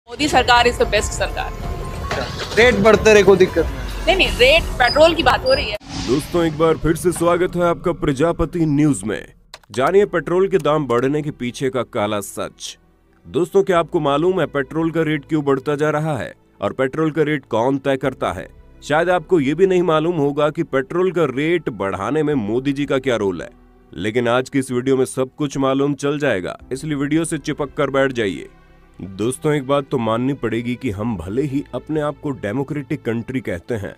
मोदी सरकार is the best सरकार। Rate बढ़ते रहे, कोई दिक्कत नहीं, रेट पेट्रोल की बात हो रही है। दोस्तों, एक बार फिर से स्वागत है आपका प्रजापति न्यूज में। जानिए पेट्रोल के दाम बढ़ने के पीछे का काला सच। दोस्तों, क्या आपको मालूम है पेट्रोल का रेट क्यों बढ़ता जा रहा है और पेट्रोल का रेट कौन तय करता है? शायद आपको ये भी नहीं मालूम होगा कि पेट्रोल का रेट बढ़ाने में मोदी जी का क्या रोल है, लेकिन आज की इस वीडियो में सब कुछ मालूम चल जाएगा, इसलिए वीडियो से चिपक कर बैठ जाइए। दोस्तों, एक बात तो माननी पड़ेगी कि हम भले ही अपने आप को डेमोक्रेटिक कंट्री कहते हैं,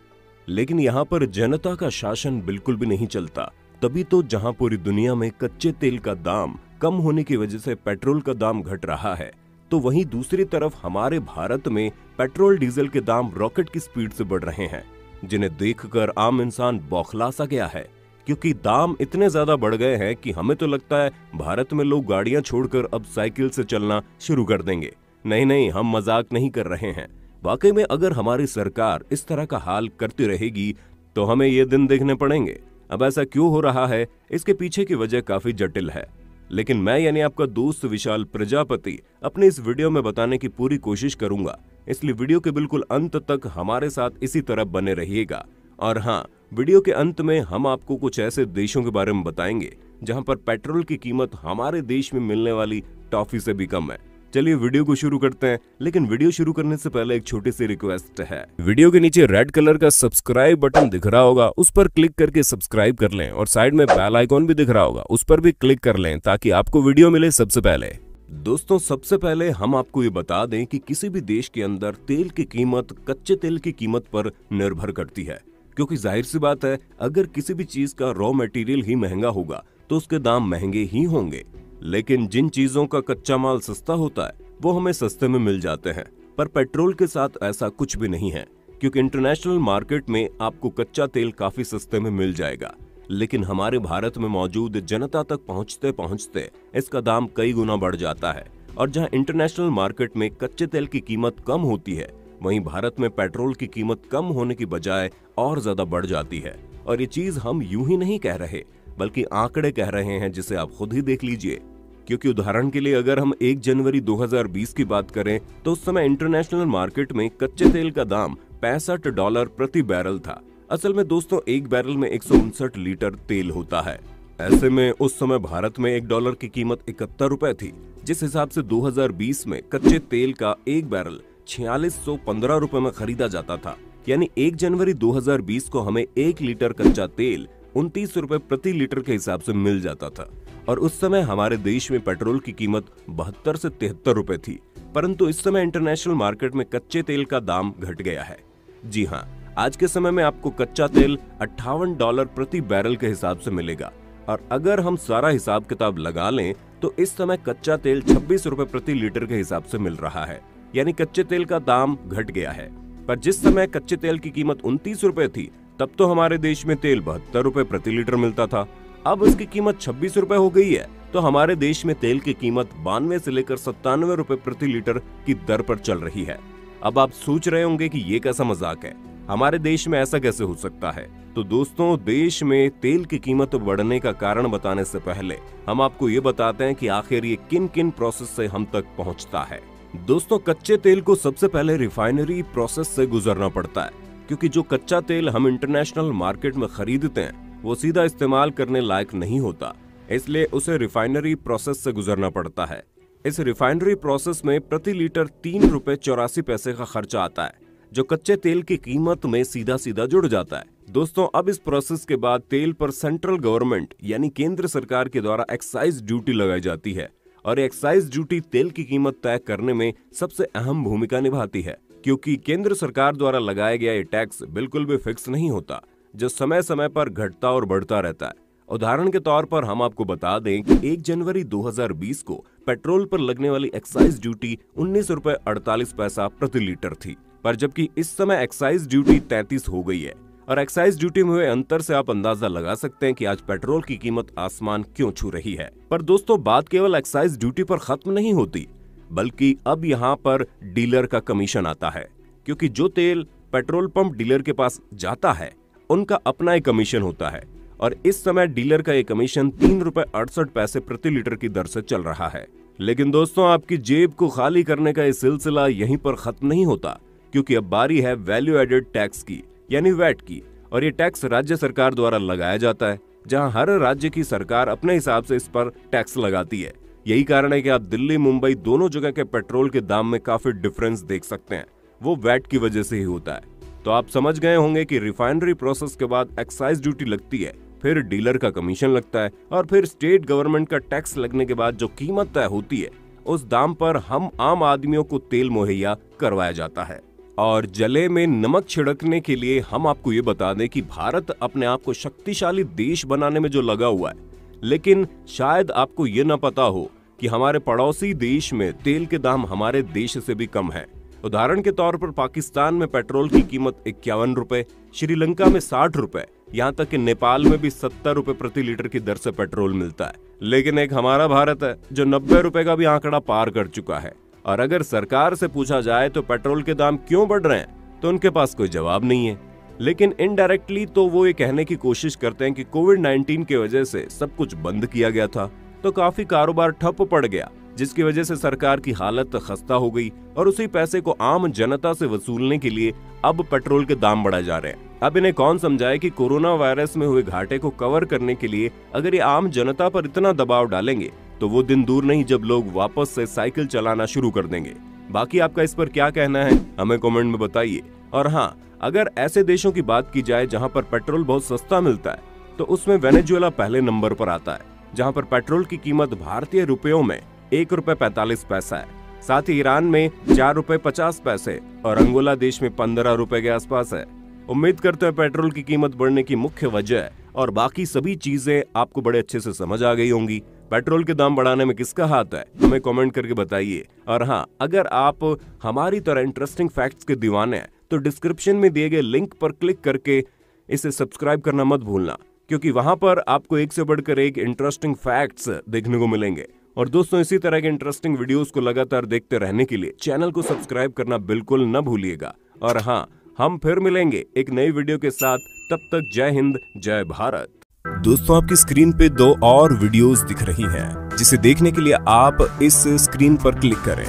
लेकिन यहाँ पर जनता का शासन बिल्कुल भी नहीं चलता। तभी तो जहाँ पूरी दुनिया में कच्चे तेल का दाम कम होने की वजह से पेट्रोल का दाम घट रहा है, तो वहीं दूसरी तरफ हमारे भारत में पेट्रोल डीजल के दाम रॉकेट की स्पीड से बढ़ रहे हैं, जिन्हें देखकर आम इंसान बौखला सा गया है, क्योंकि दाम इतने ज्यादा बढ़ गए हैं कि हमें तो लगता है भारत में लोग गाड़ियां छोड़कर अब साइकिल से चलना शुरू कर देंगे। नहीं, हम मजाक नहीं कर रहे हैं। वाकई में अगर हमारी सरकार इस तरह का हाल करती रहेगी तो हमें ये दिन देखने पड़ेंगे। अब ऐसा क्यों हो रहा है, इसके पीछे की वजह काफी जटिल है, लेकिन मैं यानी आपका दोस्त विशाल प्रजापति अपने इस वीडियो में बताने की पूरी कोशिश करूंगा, इसलिए वीडियो के बिल्कुल अंत तक हमारे साथ इसी तरह बने रहिएगा। और हाँ, वीडियो के अंत में हम आपको कुछ ऐसे देशों के बारे में बताएंगे जहां पर पेट्रोल की कीमत हमारे देश में मिलने वाली टॉफी से भी कम है। चलिए वीडियो को शुरू करते हैं, लेकिन वीडियो शुरू करने से पहले एक छोटी सी रिक्वेस्ट है। वीडियो के नीचे रेड कलर का सब्सक्राइब बटन दिख रहा होगा, उस पर क्लिक करके सब्सक्राइब कर लें, और साइड में बेल आइकॉन भी दिख रहा होगा, उस पर भी क्लिक कर लें ताकि आपको वीडियो मिले सबसे पहले। दोस्तों, सबसे पहले हम आपको ये बता दें कि किसी भी देश के अंदर तेल की कीमत कच्चे तेल की कीमत पर निर्भर करती है, क्योंकि जाहिर सी बात है अगर किसी भी चीज का रॉ मटेरियल ही महंगा होगा तो उसके दाम महंगे ही होंगे। लेकिन जिन चीजों का कच्चा माल सस्ता होता है वो हमें सस्ते में मिल जाते हैं, पर पेट्रोल के साथ ऐसा कुछ भी नहीं है, क्योंकि इंटरनेशनल मार्केट में आपको कच्चा तेल काफी सस्ते में मिल जाएगा, लेकिन हमारे भारत में मौजूद जनता तक पहुंचते पहुंचते इसका दाम कई गुना बढ़ जाता है। और जहां इंटरनेशनल मार्केट में कच्चे तेल की कीमत कम होती है, वहीं भारत में पेट्रोल की कीमत कम होने की बजाय और ज्यादा बढ़ जाती है। और ये चीज हम यूं ही नहीं कह रहे, बल्कि आंकड़े कह रहे हैं, जिसे आप खुद ही देख लीजिए। क्योंकि उदाहरण के लिए अगर हम 1 जनवरी 2020 की बात करें तो उस समय इंटरनेशनल मार्केट में कच्चे तेल का दाम $65 प्रति बैरल था। असल में दोस्तों, एक बैरल में 159 लीटर तेल होता है। ऐसे में उस समय भारत में $1 की कीमत 71 रुपए थी, जिस हिसाब से 2020 में कच्चे तेल का एक बैरल 4615 रुपए में खरीदा जाता था। यानी 1 जनवरी 2020 को हमें 1 लीटर कच्चा तेल 29 रुपए प्रति लीटर के हिसाब से मिल जाता था, और उस समय हमारे देश में पेट्रोल की कीमत 72 से 73 रुपए थी। परंतु इस समय इंटरनेशनल मार्केट में कच्चे तेल का दाम घट गया है। जी हाँ, आज के समय में आपको कच्चा तेल $58 प्रति बैरल के हिसाब से मिलेगा, और अगर हम सारा हिसाब किताब लगा लें तो इस समय कच्चा तेल 26 रुपए प्रति लीटर के हिसाब से मिल रहा है। यानी कच्चे तेल का दाम घट गया है। पर जिस समय कच्चे तेल की कीमत 29 रुपए थी, तब तो हमारे देश में तेल 72 रुपए प्रति लीटर मिलता था। अब इसकी कीमत 26 रुपए हो गई है, तो हमारे देश में तेल की कीमत 92 से लेकर 97 रुपए प्रति लीटर की दर पर चल रही है। अब आप सोच रहे होंगे कि ये कैसा मजाक है, हमारे देश में ऐसा कैसे हो सकता है? तो दोस्तों, देश में तेल की कीमत बढ़ने का कारण बताने से पहले हम आपको ये बताते हैं कि आखिर ये किन किन प्रोसेस से हम तक पहुंचता है। दोस्तों, कच्चे तेल को सबसे पहले रिफाइनरी प्रोसेस से गुजरना पड़ता है, क्योंकि जो कच्चा तेल हम इंटरनेशनल मार्केट में खरीदते हैं वो सीधा इस्तेमाल करने लायक नहीं होता, इसलिए उसे रिफाइनरी प्रोसेस से गुजरना पड़ता है। इस रिफाइनरी प्रोसेस में प्रति लीटर 3 रुपए 84 पैसे का खर्चा आता है, जो कच्चे तेल की कीमत में सीधा सीधा जुड़ जाता है। दोस्तों, अब इस प्रोसेस के बाद तेल पर सेंट्रल गवर्नमेंट यानी केंद्र सरकार के द्वारा एक्साइज ड्यूटी लगाई जाती है, और एक्साइज ड्यूटी तेल की कीमत तय करने में सबसे अहम भूमिका निभाती है, क्योंकि केंद्र सरकार द्वारा लगाया गया ये टैक्स बिल्कुल भी फिक्स नहीं होता, जो समय समय पर घटता और बढ़ता रहता है। उदाहरण के तौर पर हम आपको बता दें कि 1 जनवरी 2020 को पेट्रोल पर लगने वाली एक्साइज ड्यूटी 19 रुपए 48 पैसा प्रति लीटर थी, पर जबकि इस समय एक्साइज ड्यूटी 33 हो गई है। और एक्साइज ड्यूटी में हुए अंतर से आप अंदाजा लगा सकते हैं कि आज पेट्रोल की कीमत आसमान क्यों छू रही है। पर दोस्तों, बात केवल एक्साइज ड्यूटी पर खत्म नहीं होती, बल्कि अब यहाँ पर डीलर का कमीशन आता है, क्योंकि जो तेल पेट्रोल पंप डीलर के पास जाता है उनका अपना एक कमीशन होता है, और इस समय डीलर का ये कमीशन 3 रुपए 68 पैसे प्रति लीटर की दर से चल रहा है। लेकिन दोस्तों, आपकी जेब को खाली करने का ये सिलसिला यहीं पर खत्म नहीं होता, क्योंकि अब बारी है वैल्यू एडेड टैक्स की, यानी वैट की। और ये टैक्स राज्य सरकार द्वारा लगाया जाता है, जहां हर राज्य की सरकार अपने हिसाब से इस पर टैक्स लगाती है। यही कारण है कि आप दिल्ली मुंबई दोनों जगह के पेट्रोल के दाम में काफी डिफरेंस देख सकते हैं। वो वैट की वजह से ही होता है। तो आप समझ गए होंगे कि रिफाइनरी प्रोसेस के बाद एक्साइज ड्यूटी लगती है, फिर डीलर का कमीशन लगता है, और फिर स्टेट गवर्नमेंट का टैक्स लगने के बाद जो कीमत तय होती है, उस दाम पर हम आम आदमियों को तेल मुहैया करवाया जाता है। और जले में नमक छिड़कने के लिए हम आपको ये बता दें कि भारत अपने आप को शक्तिशाली देश बनाने में जो लगा हुआ है, लेकिन शायद आपको ये न पता हो कि हमारे पड़ोसी देश में तेल के दाम हमारे देश से भी कम है। उदाहरण के तौर पर पाकिस्तान में पेट्रोल की कीमत 51 रुपए, श्रीलंका में 60 रुपए, यहाँ तक कि नेपाल में भी 70 रुपए प्रति लीटर की दर से पेट्रोल मिलता है। लेकिन एक हमारा भारत है जो 90 रुपए का भी आंकड़ा पार कर चुका है। और अगर सरकार से पूछा जाए तो पेट्रोल के दाम क्यों बढ़ रहे हैं, तो उनके पास कोई जवाब नहीं है। लेकिन इनडायरेक्टली तो वो ये कहने की कोशिश करते हैं कि कोविड-19 की वजह से सब कुछ बंद किया गया था, तो काफी कारोबार ठप पड़ गया, जिसकी वजह से सरकार की हालत खस्ता हो गई, और उसी पैसे को आम जनता से वसूलने के लिए अब पेट्रोल के दाम बढ़ाए जा रहे हैं। अब इन्हें कौन समझाए कि कोरोना वायरस में हुए घाटे को कवर करने के लिए अगर ये आम जनता पर इतना दबाव डालेंगे, तो वो दिन दूर नहीं जब लोग वापस से साइकिल चलाना शुरू कर देंगे। बाकी आपका इस पर क्या कहना है, हमें कमेंट में बताइए। और हाँ, अगर ऐसे देशों की बात की जाए जहां पर पेट्रोल बहुत सस्ता मिलता है, तो उसमें वेनेजुएला पहले नंबर पर आता है, जहां पर पेट्रोल की कीमत भारतीय रुपयों में 1 रुपए 45 पैसा है। साथ ही ईरान में 4 रुपए 50 पैसे और अंगोला देश में 15 रुपए के आसपास है। उम्मीद करते हैं पेट्रोल की कीमत बढ़ने की मुख्य वजह और बाकी सभी चीजें आपको बड़े अच्छे से समझ आ गई होंगी। पेट्रोल के दाम बढ़ाने में किसका हाथ है, हमें कमेंट करके बताइए। और हाँ, अगर आप हमारी तरह इंटरेस्टिंग फैक्ट्स के दीवाने हैं, तो डिस्क्रिप्शन में दिए गए लिंक पर क्लिक करके इसे सब्सक्राइब करना मत भूलना, क्योंकि वहां पर आपको एक से बढ़कर एक इंटरेस्टिंग फैक्ट्स देखने को मिलेंगे। और दोस्तों, इसी तरह के इंटरेस्टिंग वीडियोस को लगातार देखते रहने के लिए चैनल को सब्सक्राइब करना बिल्कुल न भूलिएगा। और हाँ, हम फिर मिलेंगे एक नई वीडियो के साथ। तब तक जय हिंद, जय भारत। दोस्तों, आपकी स्क्रीन पे 2 और वीडियोस दिख रही हैं, जिसे देखने के लिए आप इस स्क्रीन पर क्लिक करें।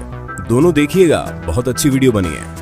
दोनों देखिएगा, बहुत अच्छी वीडियो बनी है।